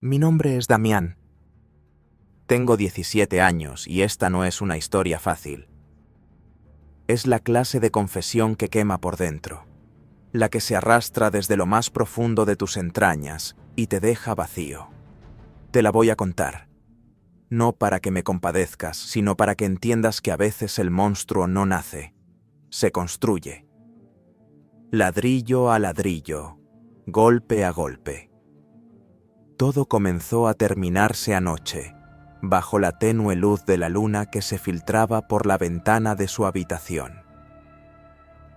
Mi nombre es Damián. Tengo 17 años y esta no es una historia fácil. Es la clase de confesión que quema por dentro, la que se arrastra desde lo más profundo de tus entrañas y te deja vacío. Te la voy a contar, no para que me compadezcas, sino para que entiendas que a veces el monstruo no nace, se construye. Ladrillo a ladrillo, golpe a golpe. Todo comenzó a terminarse anoche, bajo la tenue luz de la luna que se filtraba por la ventana de su habitación.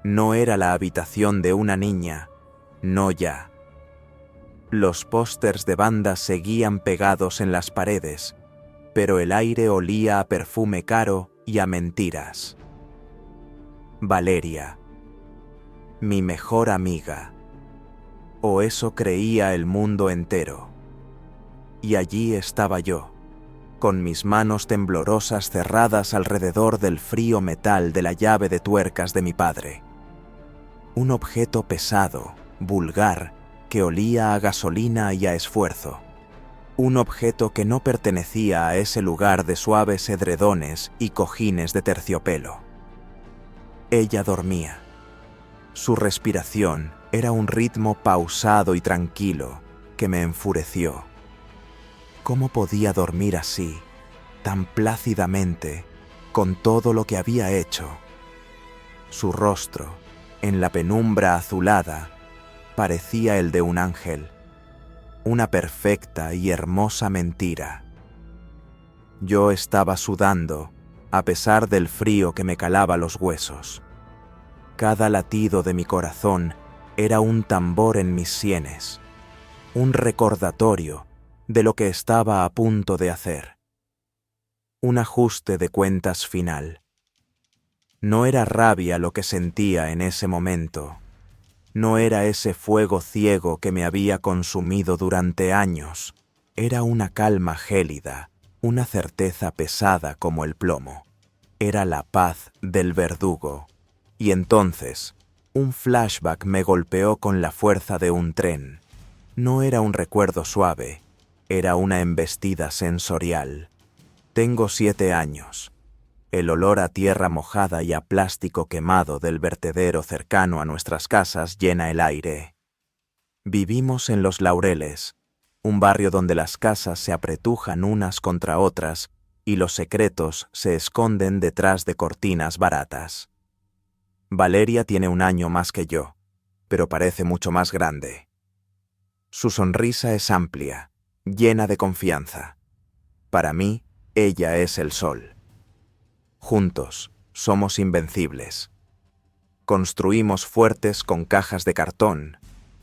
No era la habitación de una niña, no ya. Los pósters de banda seguían pegados en las paredes, pero el aire olía a perfume caro y a mentiras. Valeria, mi mejor amiga. O eso creía el mundo entero. Y allí estaba yo, con mis manos temblorosas cerradas alrededor del frío metal de la llave de tuercas de mi padre. Un objeto pesado, vulgar, que olía a gasolina y a esfuerzo. Un objeto que no pertenecía a ese lugar de suaves edredones y cojines de terciopelo. Ella dormía. Su respiración era un ritmo pausado y tranquilo que me enfureció. ¿Cómo podía dormir así, tan plácidamente, con todo lo que había hecho? Su rostro, en la penumbra azulada, parecía el de un ángel, una perfecta y hermosa mentira. Yo estaba sudando, a pesar del frío que me calaba los huesos. Cada latido de mi corazón era un tambor en mis sienes, un recordatorio de lo que estaba a punto de hacer. Un ajuste de cuentas final. No era rabia lo que sentía en ese momento. No era ese fuego ciego que me había consumido durante años. Era una calma gélida, una certeza pesada como el plomo. Era la paz del verdugo. Y entonces, un flashback me golpeó con la fuerza de un tren. No era un recuerdo suave. Era una embestida sensorial. Tengo 7 años. El olor a tierra mojada y a plástico quemado del vertedero cercano a nuestras casas llena el aire. Vivimos en Los Laureles, un barrio donde las casas se apretujan unas contra otras y los secretos se esconden detrás de cortinas baratas. Valeria tiene 1 año más que yo, pero parece mucho más grande. Su sonrisa es amplia, llena de confianza. Para mí, ella es el sol. Juntos, somos invencibles. Construimos fuertes con cajas de cartón,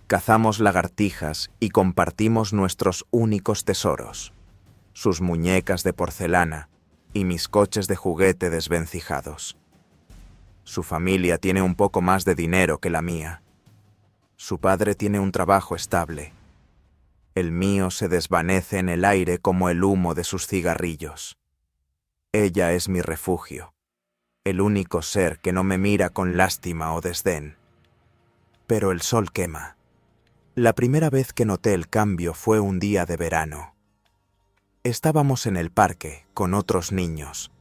cazamos lagartijas y compartimos nuestros únicos tesoros, sus muñecas de porcelana y mis coches de juguete desvencijados. Su familia tiene un poco más de dinero que la mía. Su padre tiene un trabajo estable. El mío se desvanece en el aire como el humo de sus cigarrillos. Ella es mi refugio, el único ser que no me mira con lástima o desdén. Pero el sol quema. La primera vez que noté el cambio fue un día de verano. Estábamos en el parque con otros niños.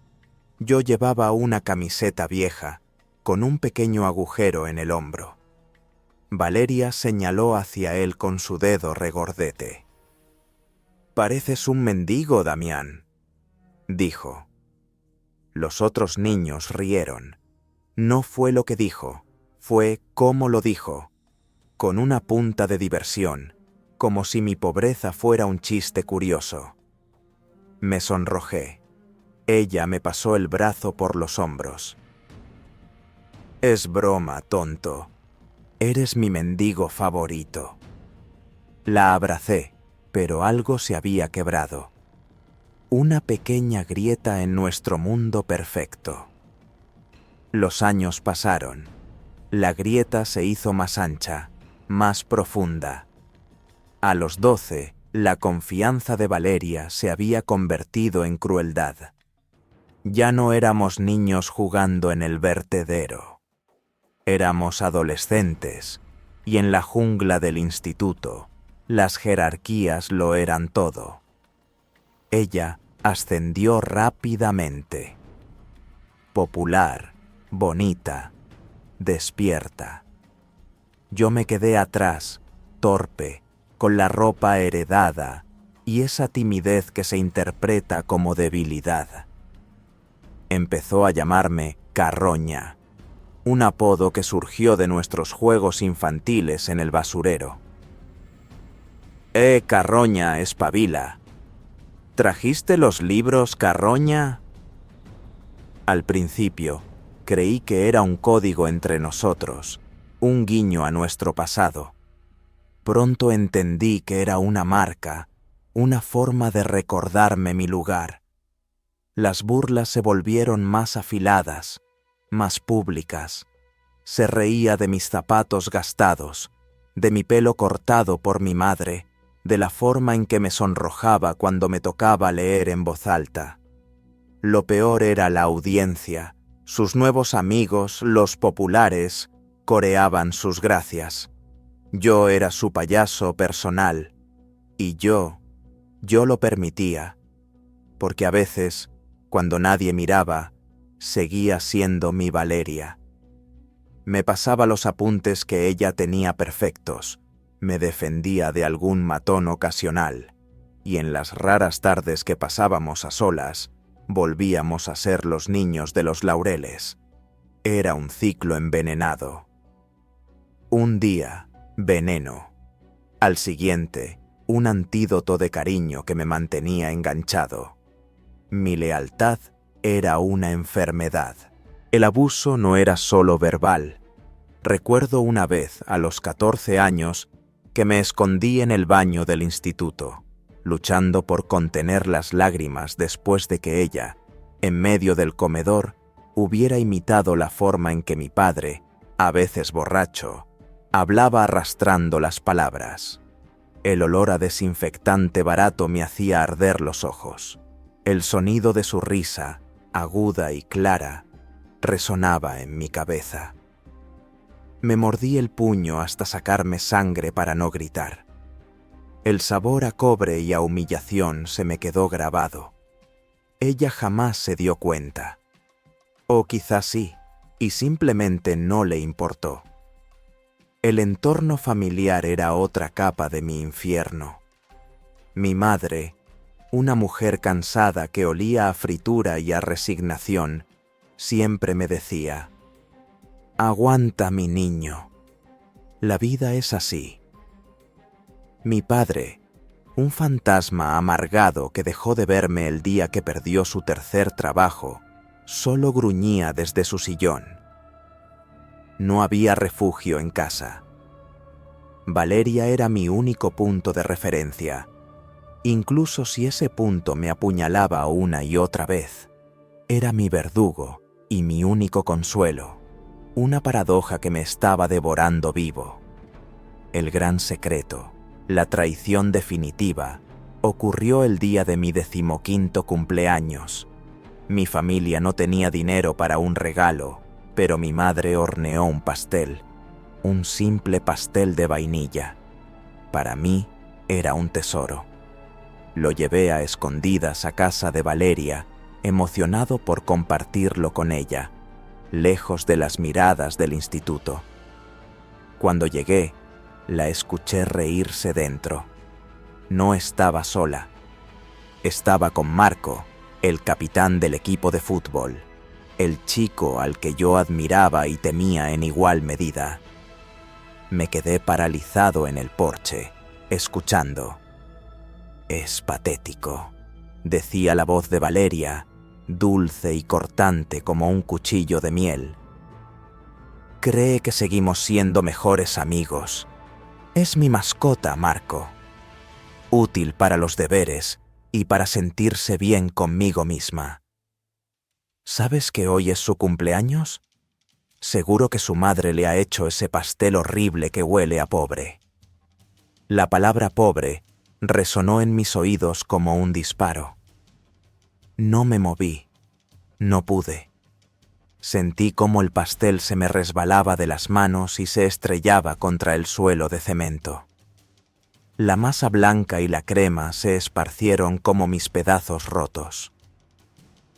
Yo llevaba una camiseta vieja con un pequeño agujero en el hombro. Valeria señaló hacia él con su dedo regordete. «Pareces un mendigo, Damián», dijo. Los otros niños rieron. No fue lo que dijo, fue cómo lo dijo, con una punta de diversión, como si mi pobreza fuera un chiste curioso. Me sonrojé. Ella me pasó el brazo por los hombros. «Es broma, tonto. Eres mi mendigo favorito». La abracé, pero algo se había quebrado. Una pequeña grieta en nuestro mundo perfecto. Los años pasaron. La grieta se hizo más ancha, más profunda. A los 12, la confianza de Valeria se había convertido en crueldad. Ya no éramos niños jugando en el vertedero. Éramos adolescentes, y en la jungla del instituto, Las jerarquías lo eran todo. Ella ascendió rápidamente. Popular, bonita, despierta. Yo me quedé atrás, torpe, con la ropa heredada y esa timidez que se interpreta como debilidad. Empezó a llamarme Carroña, un apodo que surgió de nuestros juegos infantiles en el basurero. Carroña, espabila. ¿Trajiste los libros, Carroña? Al principio, creí que era un código entre nosotros, un guiño a nuestro pasado. Pronto entendí que era una marca, una forma de recordarme mi lugar. Las burlas se volvieron más afiladas, más públicas. Se reía de mis zapatos gastados, de mi pelo cortado por mi madre, de la forma en que me sonrojaba cuando me tocaba leer en voz alta. Lo peor era la audiencia. Sus nuevos amigos, los populares, coreaban sus gracias. Yo era su payaso personal, y yo lo permitía, porque a veces, cuando nadie miraba, seguía siendo mi Valeria. Me pasaba los apuntes que ella tenía perfectos, me defendía de algún matón ocasional, y en las raras tardes que pasábamos a solas, volvíamos a ser los niños de los laureles. Era un ciclo envenenado. Un día, veneno. Al siguiente, un antídoto de cariño que me mantenía enganchado. Mi lealtad era una enfermedad. El abuso no era solo verbal. Recuerdo una vez, a los 14 años, que me escondí en el baño del instituto, luchando por contener las lágrimas después de que ella, en medio del comedor, hubiera imitado la forma en que mi padre, a veces borracho, hablaba arrastrando las palabras. El olor a desinfectante barato me hacía arder los ojos. El sonido de su risa, aguda y clara, resonaba en mi cabeza. Me mordí el puño hasta sacarme sangre para no gritar. El sabor a cobre y a humillación se me quedó grabado. Ella jamás se dio cuenta. O quizás sí, y simplemente no le importó. El entorno familiar era otra capa de mi infierno. Mi madre, una mujer cansada que olía a fritura y a resignación, siempre me decía: «Aguanta, mi niño. La vida es así». Mi padre, un fantasma amargado que dejó de verme el día que perdió su tercer trabajo, solo gruñía desde su sillón. No había refugio en casa. Valeria era mi único punto de referencia, incluso si ese punto me apuñalaba una y otra vez. Era mi verdugo y mi único consuelo, una paradoja que me estaba devorando vivo. El gran secreto, la traición definitiva, ocurrió el día de mi 15º cumpleaños. Mi familia no tenía dinero para un regalo, pero mi madre horneó un pastel, un simple pastel de vainilla. Para mí era un tesoro. Lo llevé a escondidas a casa de Valeria, emocionado por compartirlo con ella, lejos de las miradas del instituto. Cuando llegué, la escuché reírse dentro. No estaba sola. Estaba con Marco, el capitán del equipo de fútbol, el chico al que yo admiraba y temía en igual medida. Me quedé paralizado en el porche, escuchando. «Es patético», decía la voz de Valeria, dulce y cortante como un cuchillo de miel. «Cree que seguimos siendo mejores amigos. Es mi mascota, Marco. Útil para los deberes y para sentirse bien conmigo misma. ¿Sabes que hoy es su cumpleaños? Seguro que su madre le ha hecho ese pastel horrible que huele a pobre». La palabra pobre resonó en mis oídos como un disparo. No me moví, no pude. Sentí cómo el pastel se me resbalaba de las manos y se estrellaba contra el suelo de cemento. La masa blanca y la crema se esparcieron como mis pedazos rotos.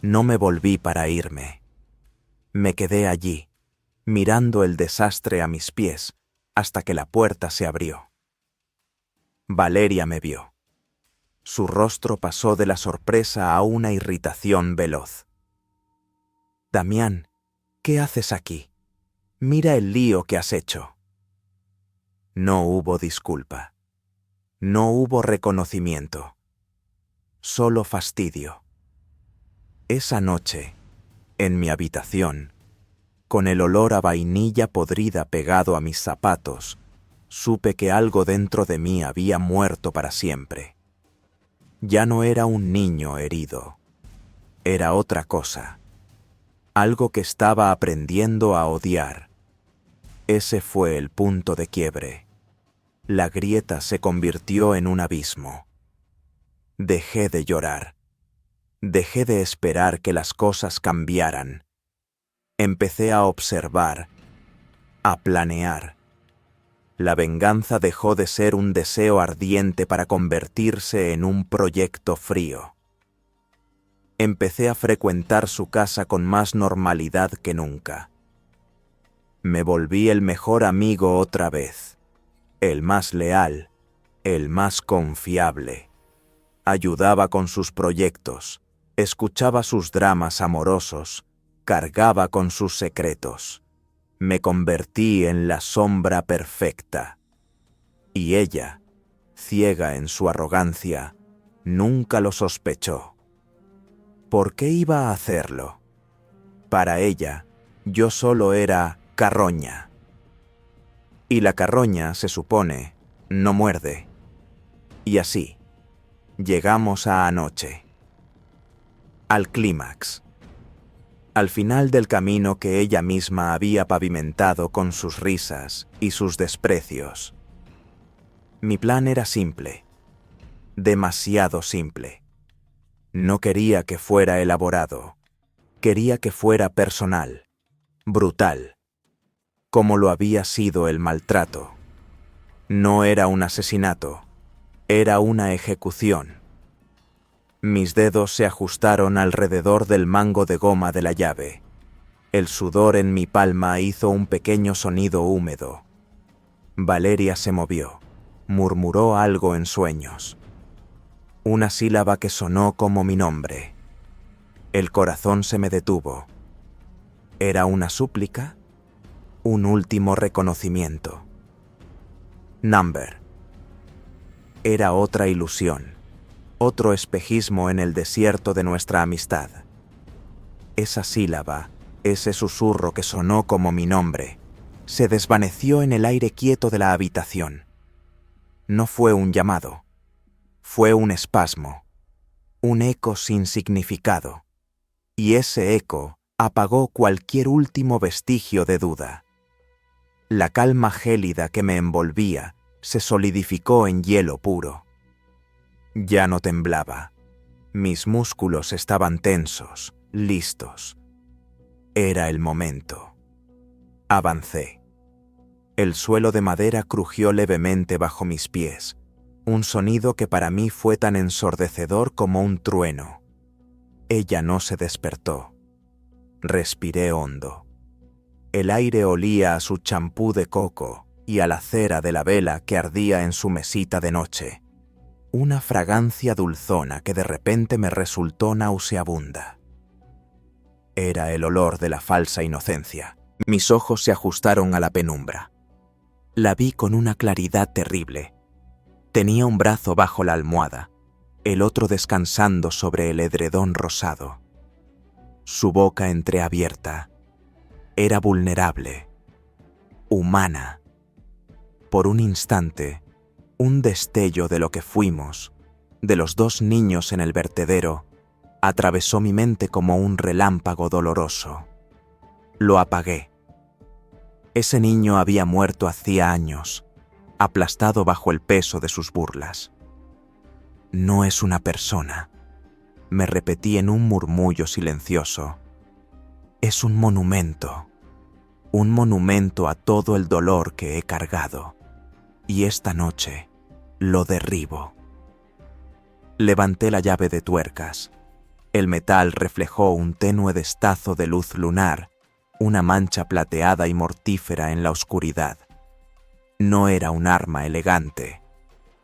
No me volví para irme. Me quedé allí, mirando el desastre a mis pies, hasta que la puerta se abrió. Valeria me vio. Su rostro pasó de la sorpresa a una irritación veloz. «Damián, ¿qué haces aquí? Mira el lío que has hecho». No hubo disculpa. No hubo reconocimiento. Solo fastidio. Esa noche, en mi habitación, con el olor a vainilla podrida pegado a mis zapatos, supe que algo dentro de mí había muerto para siempre. Ya no era un niño herido. Era otra cosa. Algo que estaba aprendiendo a odiar. Ese fue el punto de quiebre. La grieta se convirtió en un abismo. Dejé de llorar. Dejé de esperar que las cosas cambiaran. Empecé a observar, a planear. La venganza dejó de ser un deseo ardiente para convertirse en un proyecto frío. Empecé a frecuentar su casa con más normalidad que nunca. Me volví el mejor amigo otra vez, el más leal, el más confiable. Ayudaba con sus proyectos, escuchaba sus dramas amorosos, cargaba con sus secretos. Me convertí en la sombra perfecta. Y ella, ciega en su arrogancia, nunca lo sospechó. ¿Por qué iba a hacerlo? Para ella, yo solo era carroña. Y la carroña, se supone, no muerde. Y así, llegamos a anoche. Al clímax. Al final del camino que ella misma había pavimentado con sus risas y sus desprecios. Mi plan era simple, demasiado simple. No quería que fuera elaborado, quería que fuera personal, brutal, como lo había sido el maltrato. No era un asesinato, era una ejecución. Mis dedos se ajustaron alrededor del mango de goma de la llave. El sudor en mi palma hizo un pequeño sonido húmedo. Valeria se movió, murmuró algo en sueños. Una sílaba que sonó como mi nombre. El corazón se me detuvo. ¿Era una súplica? Un último reconocimiento. Number. Era otra ilusión, otro espejismo en el desierto de nuestra amistad. Esa sílaba, ese susurro que sonó como mi nombre, se desvaneció en el aire quieto de la habitación. No fue un llamado, fue un espasmo, un eco sin significado, y ese eco apagó cualquier último vestigio de duda. La calma gélida que me envolvía se solidificó en hielo puro. Ya no temblaba. Mis músculos estaban tensos, listos. Era el momento. Avancé. El suelo de madera crujió levemente bajo mis pies, un sonido que para mí fue tan ensordecedor como un trueno. Ella no se despertó. Respiré hondo. El aire olía a su champú de coco y a la cera de la vela que ardía en su mesita de noche. Una fragancia dulzona que de repente me resultó nauseabunda. Era el olor de la falsa inocencia. Mis ojos se ajustaron a la penumbra. La vi con una claridad terrible. Tenía un brazo bajo la almohada, el otro descansando sobre el edredón rosado. Su boca entreabierta. Era vulnerable, humana. Por un instante, un destello de lo que fuimos, de los dos niños en el vertedero, atravesó mi mente como un relámpago doloroso. Lo apagué. Ese niño había muerto hacía años, aplastado bajo el peso de sus burlas. No es una persona, me repetí en un murmullo silencioso. Es un monumento a todo el dolor que he cargado. Y esta noche, lo derribo. Levanté la llave de tuercas. El metal reflejó un tenue destazo de luz lunar, una mancha plateada y mortífera en la oscuridad. No era un arma elegante.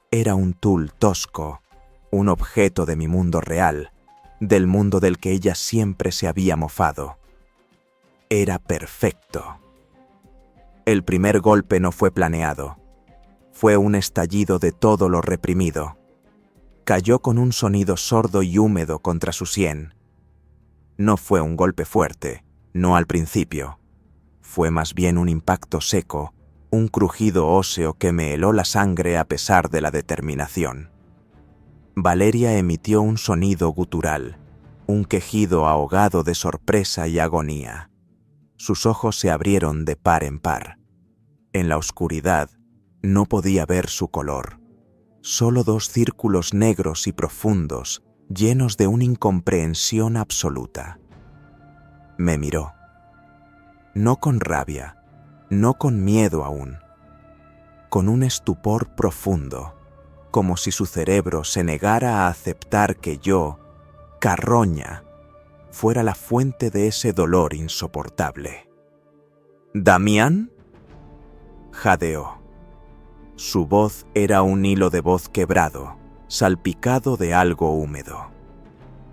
Era un tul tosco, un objeto de mi mundo real, del mundo del que ella siempre se había mofado. Era perfecto. El primer golpe no fue planeado. Fue un estallido de todo lo reprimido. Cayó con un sonido sordo y húmedo contra su sien. No fue un golpe fuerte, no al principio. Fue más bien un impacto seco, un crujido óseo que me heló la sangre a pesar de la determinación. Valeria emitió un sonido gutural, un quejido ahogado de sorpresa y agonía. Sus ojos se abrieron de par en par. En la oscuridad no podía ver su color. Solo dos círculos negros y profundos, llenos de una incomprensión absoluta. Me miró. No con rabia, no con miedo aún, con un estupor profundo, como si su cerebro se negara a aceptar que yo, Carroña, fuera la fuente de ese dolor insoportable. ¿Damián? Jadeó. Su voz era un hilo de voz quebrado, salpicado de algo húmedo.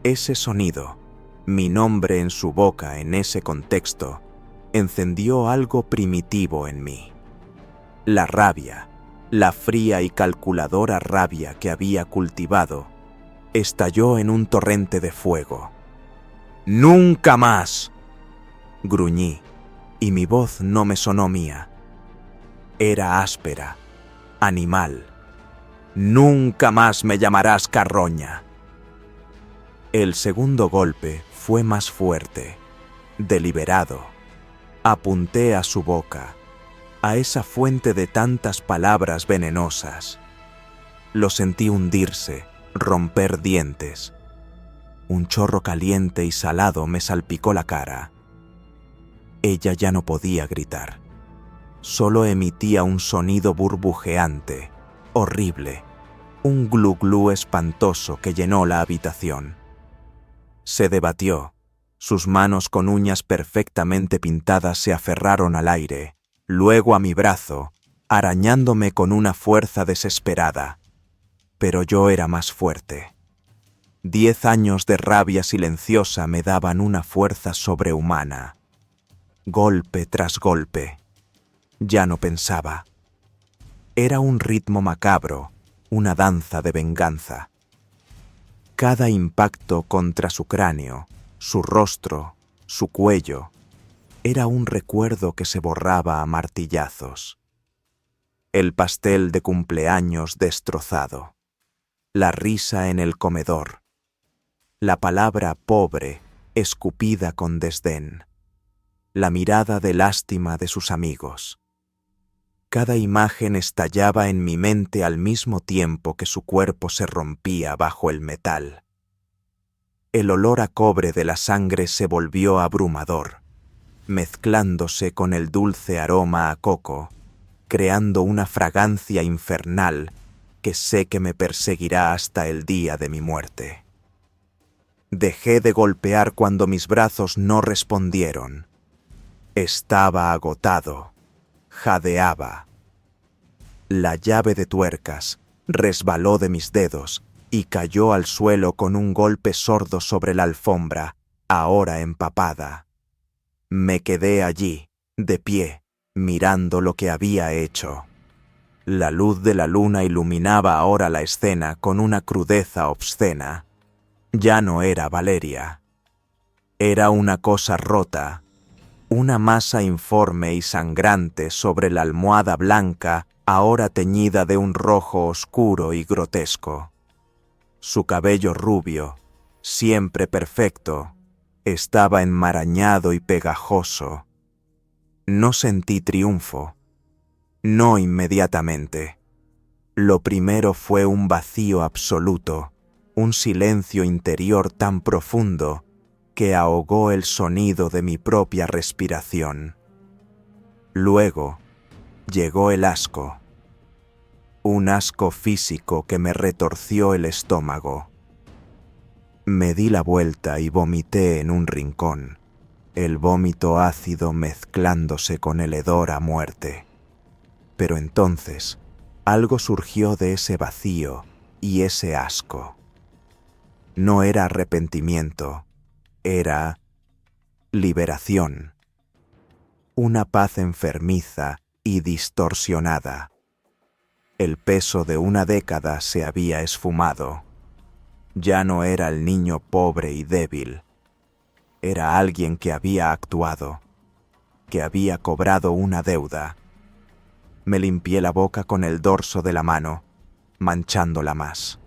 Ese sonido, mi nombre en su boca en ese contexto, encendió algo primitivo en mí. La rabia, la fría y calculadora rabia que había cultivado, estalló en un torrente de fuego. ¡Nunca más!, gruñí, y mi voz no me sonó mía. Era áspera, animal. ¡Nunca más me llamarás Carroña! El segundo golpe fue más fuerte, deliberado. Apunté a su boca, a esa fuente de tantas palabras venenosas. Lo sentí hundirse, romper dientes. Un chorro caliente y salado me salpicó la cara. Ella ya no podía gritar. Solo emitía un sonido burbujeante, horrible, un glu-glu espantoso que llenó la habitación. Se debatió. Sus manos con uñas perfectamente pintadas se aferraron al aire, luego a mi brazo, arañándome con una fuerza desesperada. Pero yo era más fuerte. 10 años de rabia silenciosa me daban una fuerza sobrehumana. Golpe tras golpe. Ya no pensaba. Era un ritmo macabro, una danza de venganza. Cada impacto contra su cráneo, su rostro, su cuello, era un recuerdo que se borraba a martillazos. El pastel de cumpleaños destrozado, la risa en el comedor, la palabra pobre escupida con desdén, la mirada de lástima de sus amigos. Cada imagen estallaba en mi mente al mismo tiempo que su cuerpo se rompía bajo el metal. El olor a cobre de la sangre se volvió abrumador, mezclándose con el dulce aroma a coco, creando una fragancia infernal que sé que me perseguirá hasta el día de mi muerte. Dejé de golpear cuando mis brazos no respondieron. Estaba agotado, jadeaba. La llave de tuercas resbaló de mis dedos y cayó al suelo con un golpe sordo sobre la alfombra, ahora empapada. Me quedé allí, de pie, mirando lo que había hecho. La luz de la luna iluminaba ahora la escena con una crudeza obscena. Ya no era Valeria. Era una cosa rota, una masa informe y sangrante sobre la almohada blanca, ahora teñida de un rojo oscuro y grotesco. Su cabello rubio, siempre perfecto, estaba enmarañado y pegajoso. No sentí triunfo. No inmediatamente. Lo primero fue un vacío absoluto, un silencio interior tan profundo que ahogó el sonido de mi propia respiración. Luego llegó el asco. Un asco físico que me retorció el estómago. Me di la vuelta y vomité en un rincón, el vómito ácido mezclándose con el hedor a muerte. Pero entonces, algo surgió de ese vacío y ese asco. No era arrepentimiento, era liberación. Una paz enfermiza y distorsionada. El peso de una década se había esfumado. Ya no era el niño pobre y débil. Era alguien que había actuado, que había cobrado una deuda. Me limpié la boca con el dorso de la mano, manchándola más.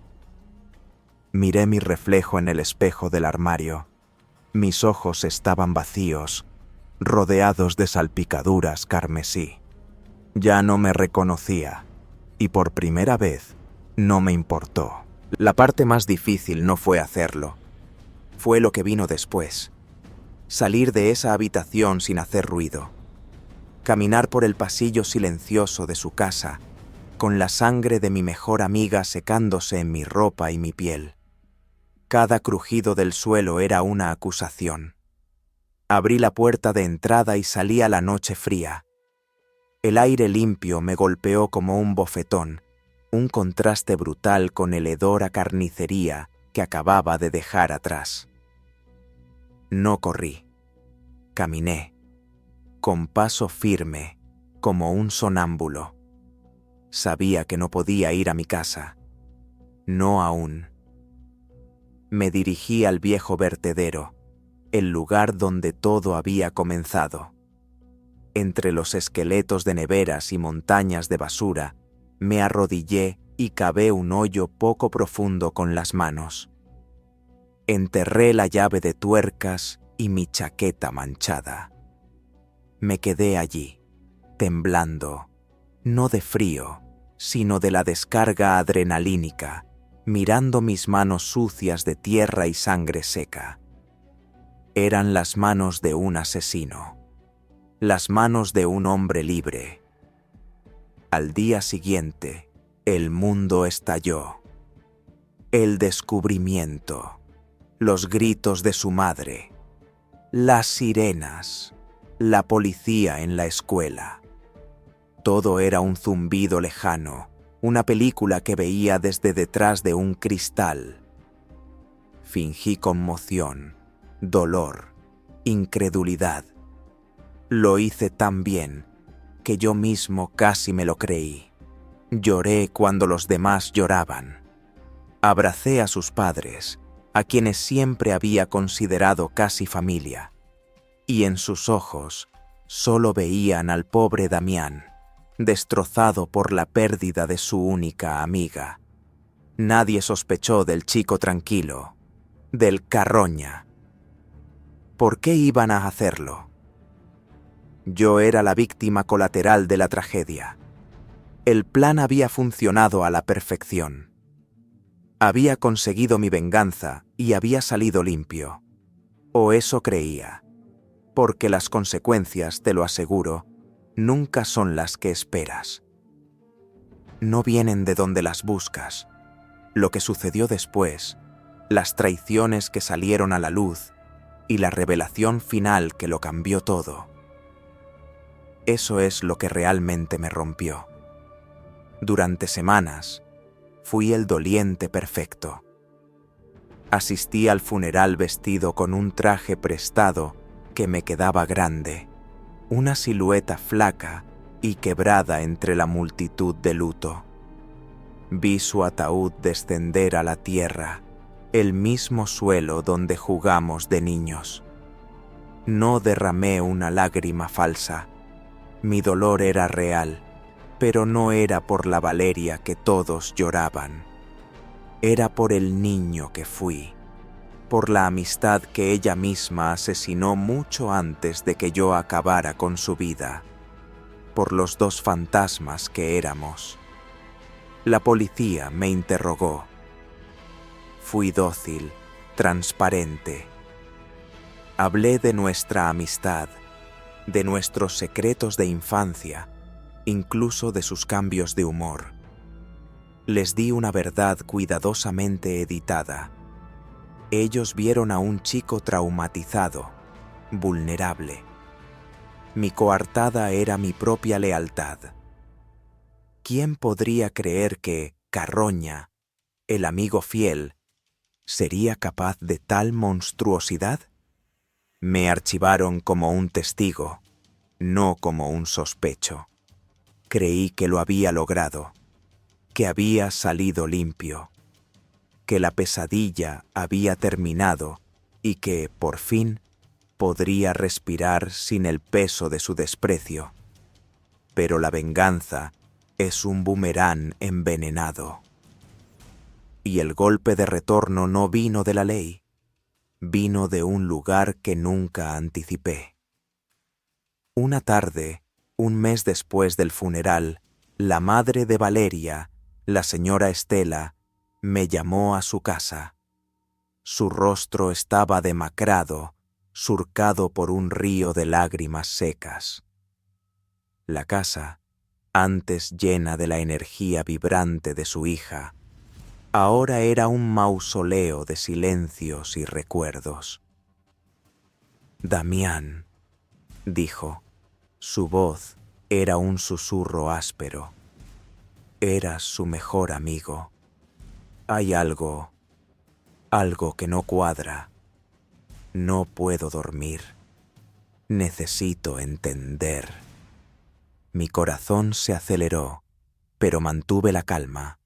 Miré mi reflejo en el espejo del armario. Mis ojos estaban vacíos, rodeados de salpicaduras carmesí. Ya no me reconocía, y por primera vez no me importó. La parte más difícil no fue hacerlo. Fue lo que vino después. Salir de esa habitación sin hacer ruido. Caminar por el pasillo silencioso de su casa, con la sangre de mi mejor amiga secándose en mi ropa y mi piel. Cada crujido del suelo era una acusación. Abrí la puerta de entrada y salí a la noche fría. El aire limpio me golpeó como un bofetón, un contraste brutal con el hedor a carnicería que acababa de dejar atrás. No corrí, caminé, con paso firme, como un sonámbulo. Sabía que no podía ir a mi casa, no aún. Me dirigí al viejo vertedero, el lugar donde todo había comenzado. Entre los esqueletos de neveras y montañas de basura, me arrodillé y cavé un hoyo poco profundo con las manos. Enterré la llave de tuercas y mi chaqueta manchada. Me quedé allí, temblando, no de frío, sino de la descarga adrenalínica, mirando mis manos sucias de tierra y sangre seca. Eran las manos de un asesino, las manos de un hombre libre. Al día siguiente, el mundo estalló. El descubrimiento, los gritos de su madre, las sirenas, la policía en la escuela. Todo era un zumbido lejano, una película que veía desde detrás de un cristal. Fingí conmoción, dolor, incredulidad. Lo hice tan bien que yo mismo casi me lo creí. Lloré cuando los demás lloraban. Abracé a sus padres, a quienes siempre había considerado casi familia, y en sus ojos solo veían al pobre Damián, destrozado por la pérdida de su única amiga. Nadie sospechó del chico tranquilo, del Carroña. ¿Por qué iban a hacerlo? Yo era la víctima colateral de la tragedia. El plan había funcionado a la perfección. Había conseguido mi venganza y había salido limpio. O eso creía, porque las consecuencias, te lo aseguro, nunca son las que esperas. No vienen de donde las buscas. Lo que sucedió después, las traiciones que salieron a la luz y la revelación final que lo cambió todo. Eso es lo que realmente me rompió. Durante semanas, fui el doliente perfecto. Asistí al funeral vestido con un traje prestado que me quedaba grande, una silueta flaca y quebrada entre la multitud de luto. Vi su ataúd descender a la tierra, el mismo suelo donde jugamos de niños. No derramé una lágrima falsa. Mi dolor era real, pero no era por la Valeria que todos lloraban. Era por el niño que fui, por la amistad que ella misma asesinó mucho antes de que yo acabara con su vida, por los dos fantasmas que éramos. La policía me interrogó. Fui dócil, transparente. Hablé de nuestra amistad, de nuestros secretos de infancia, incluso de sus cambios de humor. Les di una verdad cuidadosamente editada. Ellos vieron a un chico traumatizado, vulnerable. Mi coartada era mi propia lealtad. ¿Quién podría creer que Carroña, el amigo fiel, sería capaz de tal monstruosidad? Me archivaron como un testigo, no como un sospecho. Creí que lo había logrado, que había salido limpio, que la pesadilla había terminado y que, por fin, podría respirar sin el peso de su desprecio. Pero la venganza es un boomerang envenenado. Y el golpe de retorno no vino de la ley, vino de un lugar que nunca anticipé. Una tarde, un mes después del funeral, la madre de Valeria, la señora Estela, me llamó a su casa. Su rostro estaba demacrado, surcado por un río de lágrimas secas. La casa, antes llena de la energía vibrante de su hija, ahora era un mausoleo de silencios y recuerdos. Damián, dijo. Su voz era un susurro áspero. Eras su mejor amigo. Hay algo que no cuadra. No puedo dormir. Necesito entender. Mi corazón se aceleró, pero mantuve la calma.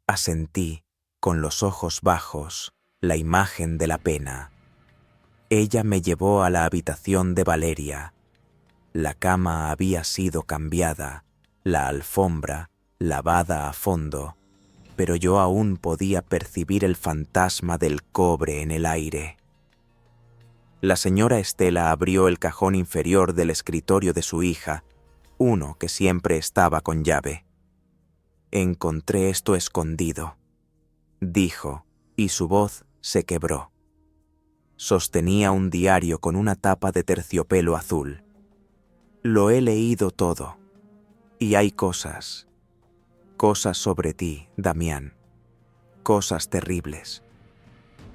Asentí, con los ojos bajos, la imagen de la pena. Ella me llevó a la habitación de Valeria. La cama había sido cambiada, la alfombra lavada a fondo, pero yo aún podía percibir el fantasma del cobre en el aire. La señora Estela abrió el cajón inferior del escritorio de su hija, uno que siempre estaba con llave. Encontré esto escondido, dijo, y su voz se quebró. Sostenía un diario con una tapa de terciopelo azul. Lo he leído todo, y hay cosas sobre ti, Damián, cosas terribles.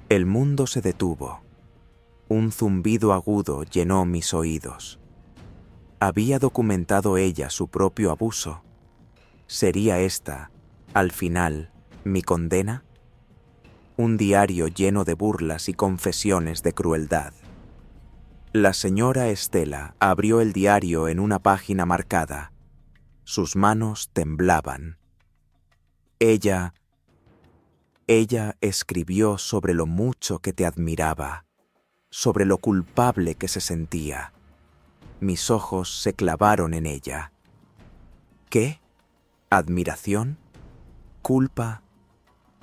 El mundo se detuvo. Un zumbido agudo llenó mis oídos. ¿Había documentado ella su propio abuso? ¿Sería esta, al final, mi condena? Un diario lleno de burlas y confesiones de crueldad. La señora Estela abrió el diario en una página marcada. Sus manos temblaban. Ella escribió sobre lo mucho que te admiraba, sobre lo culpable que se sentía. Mis ojos se clavaron en ella. ¿Qué? ¿Admiración? ¿Culpa?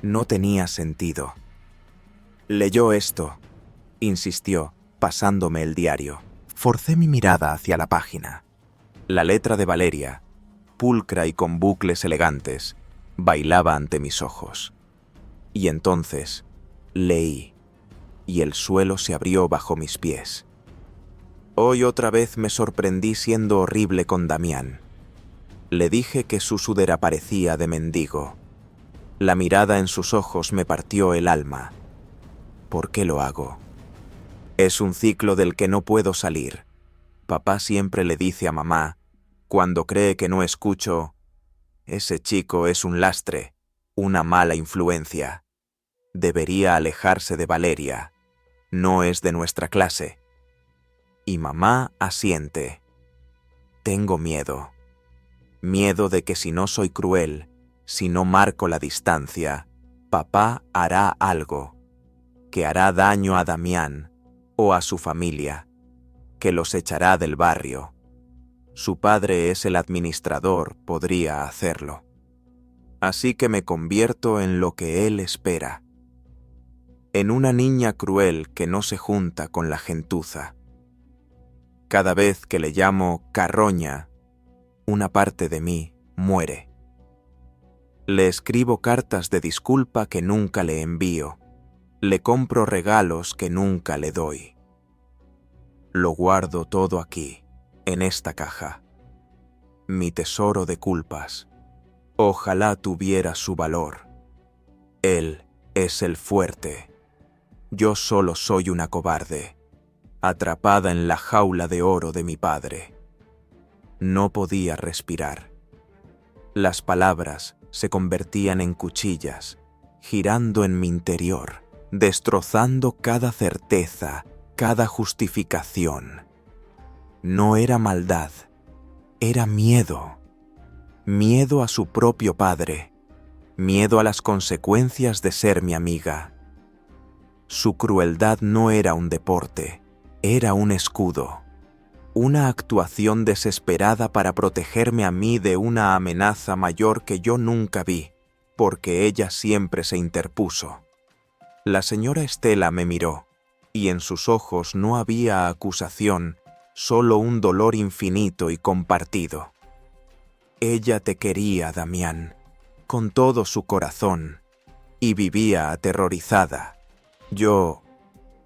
No tenía sentido. Leyó esto, insistió, pasándome el diario. Forcé mi mirada hacia la página. La letra de Valeria, pulcra y con bucles elegantes, bailaba ante mis ojos. Y entonces leí, y el suelo se abrió bajo mis pies. Hoy otra vez me sorprendí siendo horrible con Damián. Le dije que su sudor parecía de mendigo. La mirada en sus ojos me partió el alma. ¿Por qué lo hago? Es un ciclo del que no puedo salir. Papá siempre le dice a mamá, cuando cree que no escucho, ese chico es un lastre, una mala influencia. Debería alejarse de Valeria. No es de nuestra clase. Y mamá asiente. Tengo miedo. Miedo de que si no soy cruel, si no marco la distancia, papá hará algo, que hará daño a Damián o a su familia, que los echará del barrio. Su padre es el administrador, podría hacerlo. Así que me convierto en lo que él espera. En una niña cruel que no se junta con la gentuza. Cada vez que le llamo Carroña, una parte de mí muere. Le escribo cartas de disculpa que nunca le envío. Le compro regalos que nunca le doy. Lo guardo todo aquí, en esta caja. Mi tesoro de culpas. Ojalá tuviera su valor. Él es el fuerte. Yo solo soy una cobarde, atrapada en la jaula de oro de mi padre. No podía respirar. Las palabras se convertían en cuchillas, girando en mi interior, destrozando cada certeza, cada justificación. No era maldad, era miedo. Miedo a su propio padre, miedo a las consecuencias de ser mi amiga. Su crueldad no era un deporte, era un escudo, una actuación desesperada para protegerme a mí de una amenaza mayor que yo nunca vi, porque ella siempre se interpuso. La señora Estela me miró, y en sus ojos no había acusación, solo un dolor infinito y compartido. Ella te quería, Damián, con todo su corazón, y vivía aterrorizada. Yo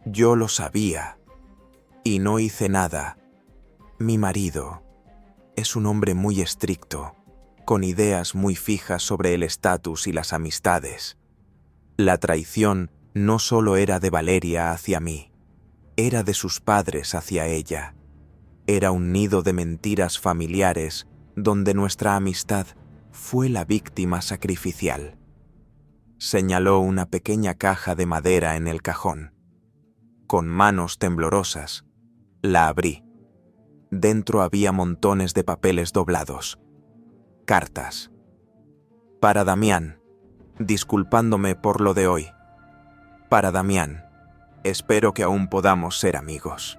lo sabía, y no hice nada. Mi marido es un hombre muy estricto, con ideas muy fijas sobre el estatus y las amistades. La traición no solo era de Valeria hacia mí, era de sus padres hacia ella. Era un nido de mentiras familiares donde nuestra amistad fue la víctima sacrificial. Señaló una pequeña caja de madera en el cajón. Con manos temblorosas, la abrí. Dentro había montones de papeles doblados. Cartas. Para Damián, disculpándome por lo de hoy. Para Damián, espero que aún podamos ser amigos.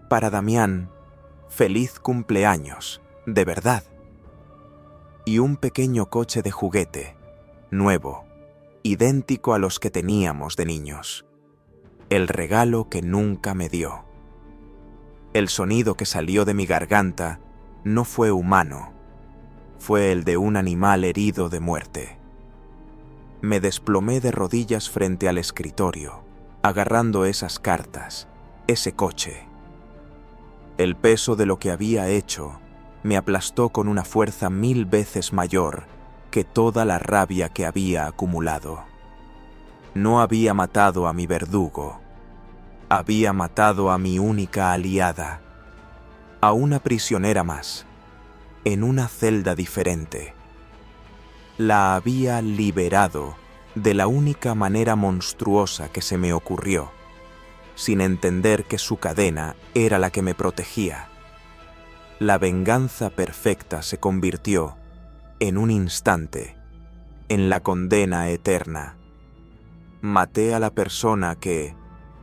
Para Damián, feliz cumpleaños, de verdad. Y un pequeño coche de juguete, nuevo, idéntico a los que teníamos de niños. El regalo que nunca me dio. El sonido que salió de mi garganta no fue humano, fue el de un animal herido de muerte. Me desplomé de rodillas frente al escritorio, agarrando esas cartas, ese coche. El peso de lo que había hecho me aplastó con una fuerza 1000 veces mayor que toda la rabia que había acumulado. No había matado a mi verdugo, había matado a mi única aliada, a una prisionera más, en una celda diferente. La había liberado de la única manera monstruosa que se me ocurrió, sin entender que su cadena era la que me protegía. La venganza perfecta se convirtió, en un instante, en la condena eterna. Maté a la persona que,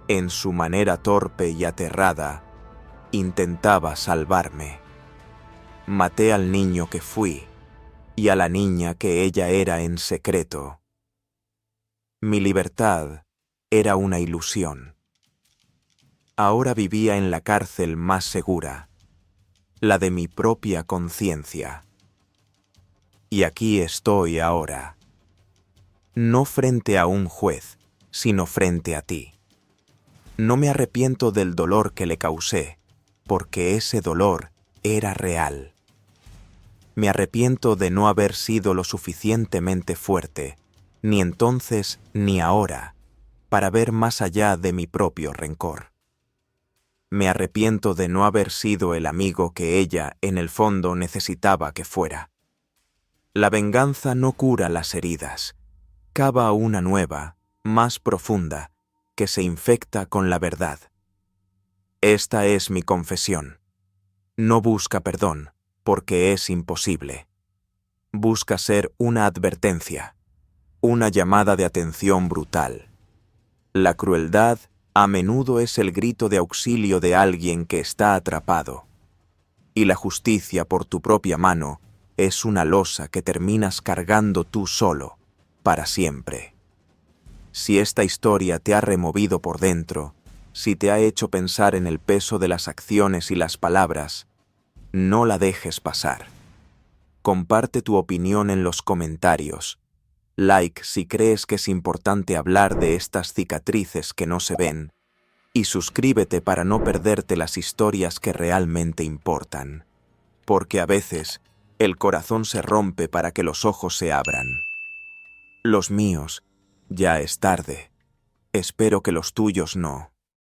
en su manera torpe y aterrada, intentaba salvarme. Maté al niño que fui y a la niña que ella era en secreto. Mi libertad era una ilusión. Ahora vivía en la cárcel más segura, la de mi propia conciencia. Y aquí estoy ahora, no frente a un juez, sino frente a ti. No me arrepiento del dolor que le causé, porque ese dolor era real. Me arrepiento de no haber sido lo suficientemente fuerte, ni entonces ni ahora, para ver más allá de mi propio rencor. Me arrepiento de no haber sido el amigo que ella, en el fondo, necesitaba que fuera. La venganza no cura las heridas, cava una nueva, más profunda, que se infecta con la verdad. Esta es mi confesión. No busca perdón, porque es imposible. Busca ser una advertencia, una llamada de atención brutal. La crueldad a menudo es el grito de auxilio de alguien que está atrapado, y la justicia por tu propia mano es una losa que terminas cargando tú solo, para siempre. Si esta historia te ha removido por dentro, si te ha hecho pensar en el peso de las acciones y las palabras, no la dejes pasar. Comparte tu opinión en los comentarios. Like si crees que es importante hablar de estas cicatrices que no se ven. Y suscríbete para no perderte las historias que realmente importan. Porque a veces, El corazón se rompe para que los ojos se abran. Los míos, ya es tarde. Espero que los tuyos no.